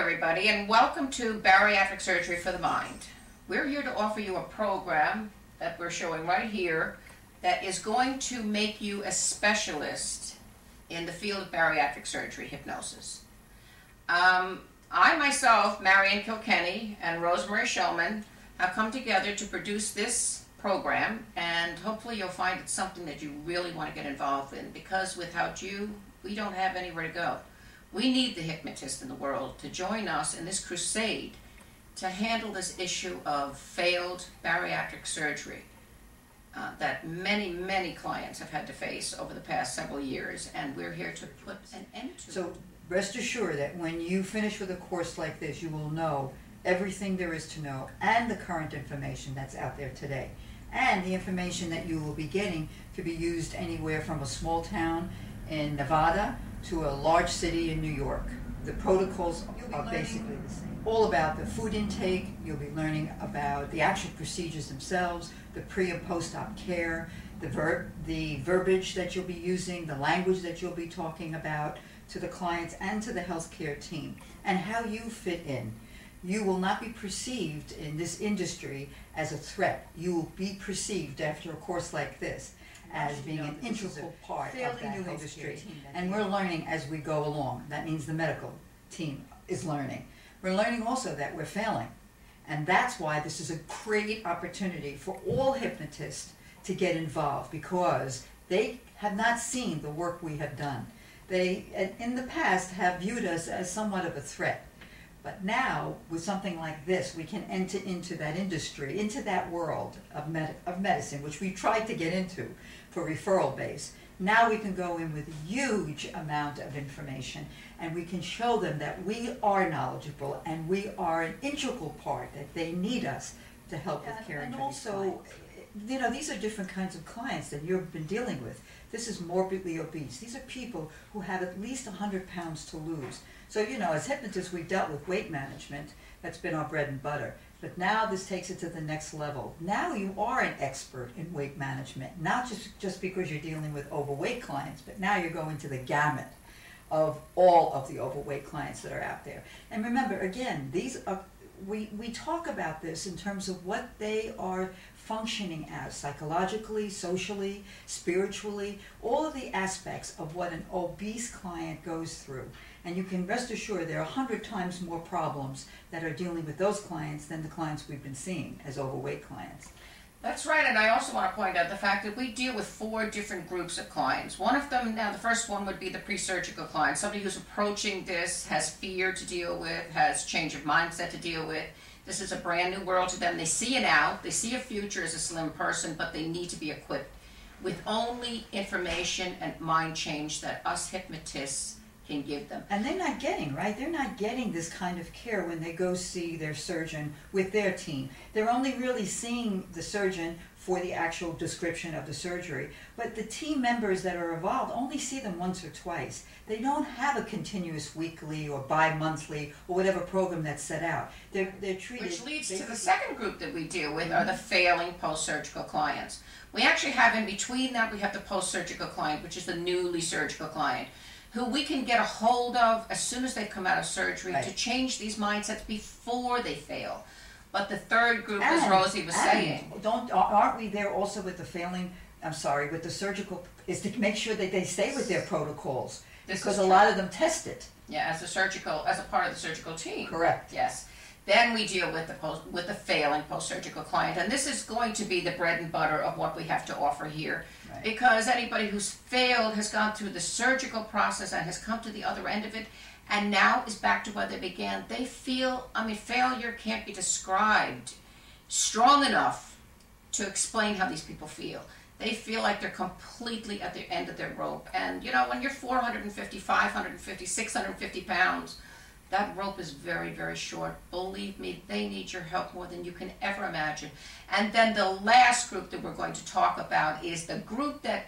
everybody, and welcome to Bariatric Surgery for the Mind. We're here to offer you a program that we're showing right here that is going to make you a specialist in the field of bariatric surgery hypnosis. I myself, Marion Kilkenny and Rosemary Shulman, have come together to produce this program, and hopefully you'll find it's something that you really want to get involved in, because without you, we don't have anywhere to go. We need the hypnotists in the world to join us in this crusade to handle this issue of failed bariatric surgery that many clients have had to face over the past several years, and we're here to put an end to it. So rest assured that when you finish with a course like this, you will know everything there is to know, and the current information that's out there today. And the information that you will be getting could be used anywhere from a small town in Nevada to a large city in New York. The protocols are basically the same. All about the food intake, you'll be learning about the actual procedures themselves, the pre and post-op care, the verbiage that you'll be using, the language that you'll be talking about to the clients and to the healthcare team, and how you fit in. You will not be perceived in this industry as a threat. You will be perceived after a course like this as being an integral part of that new industry. And we're learning as we go along. That means the medical team is learning. We're learning also that we're failing. And that's why this is a great opportunity for all hypnotists to get involved, because they have not seen the work we have done. They, in the past, have viewed us as somewhat of a threat. But now, with something like this, we can enter into that industry, into that world of medicine, which we tried to get into for referral base. Now we can go in with a huge amount of information, and we can show them that we are knowledgeable and we are an integral part, that they need us to help with caring for these clients. You know, these are different kinds of clients that you've been dealing with. This is morbidly obese. These are people who have at least 100 pounds to lose. So, you know, as hypnotists, we've dealt with weight management. That's been our bread and butter. But now this takes it to the next level. Now you are an expert in weight management, not just because you're dealing with overweight clients, but now you're going to the gamut of all of the overweight clients that are out there. And remember, again, these are, we talk about this in terms of what they are functioning as psychologically, socially, spiritually, all of the aspects of what an obese client goes through. And you can rest assured there are 100 times more problems that are dealing with those clients than the clients we've been seeing as overweight clients. That's right, and I also want to point out the fact that we deal with 4 different groups of clients. One of them, now the first one would be the pre-surgical client, somebody who's approaching this, has fear to deal with, has change of mindset to deal with. This is a brand new world to them. They see it out, they see a future as a slim person, but they need to be equipped with only information and mind change that us hypnotists can give them. And they're not getting, right? They're not getting this kind of care when they go see their surgeon with their team. They're only really seeing the surgeon for the actual description of the surgery. But the team members that are involved only see them once or twice. They don't have a continuous weekly or bi-monthly or whatever program that's set out. They're treated... Which leads to the second group that we deal with, are the failing post-surgical clients. We actually have in between that, we have the post-surgical client, which is the newly surgical client, who we can get a hold of as soon as they come out of surgery to change these mindsets before they fail. But the third group, as Rosie was saying... Aren't we there also with the failing, with the surgical, is to make sure that they stay with their protocols, because a lot of them test it. Yeah, as a part of the surgical team. Correct. Yes. Then we deal with the failing post-surgical client, and this is going to be the bread and butter of what we have to offer here. Right. Because anybody who's failed has gone through the surgical process and has come to the other end of it, and now is back to where they began. They feel, failure can't be described strong enough to explain how these people feel. They feel like they're completely at the end of their rope. And, you know, when you're 450, 550, 650 pounds, that rope is very, very short. Believe me, they need your help more than you can ever imagine. And then the last group that we're going to talk about is the group that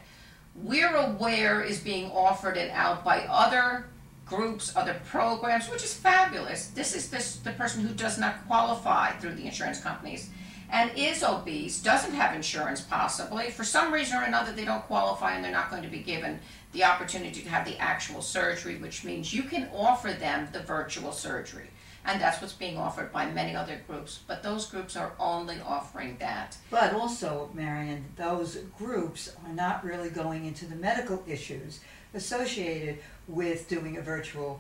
we're aware is being offered and out by other groups, other programs, which is fabulous. This is the person who does not qualify through the insurance companies and is obese, doesn't have insurance possibly. For some reason or another, they don't qualify and they're not going to be given the opportunity to have the actual surgery, which means you can offer them the virtual surgery. And that's what's being offered by many other groups. But those groups are only offering that. But also, Marion, those groups are not really going into the medical issues associated with doing a virtual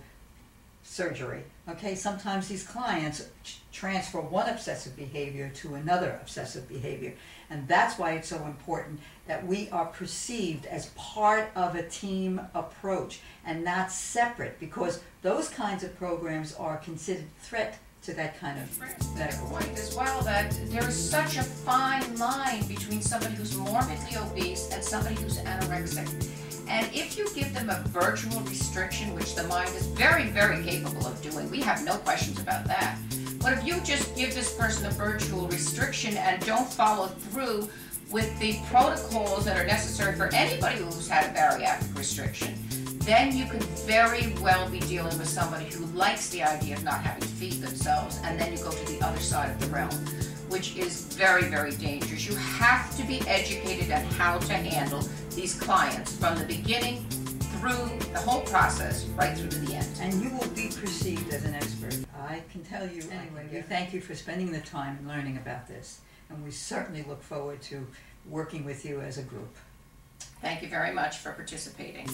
surgery. Okay, sometimes these clients transfer one obsessive behavior to another obsessive behavior. And that's why it's so important that we are perceived as part of a team approach and not separate, because those kinds of programs are considered threat to that kind of medical point as well, that there is such a fine line between somebody who's morbidly obese and somebody who's anorexic. And if you give them a virtual restriction, which the mind is very, very capable of doing, we have no questions about that. But if you just give this person a virtual restriction and don't follow through with the protocols that are necessary for anybody who's had a bariatric restriction, then you could very well be dealing with somebody who likes the idea of not having to feed themselves, and then you go to the other side of the realm, which is very, very dangerous. You have to be educated on how to handle these clients from the beginning through the whole process, right through to the end. And you will be perceived as an expert. I can tell you anyway. We thank you for spending the time and learning about this. And we certainly look forward to working with you as a group. Thank you very much for participating.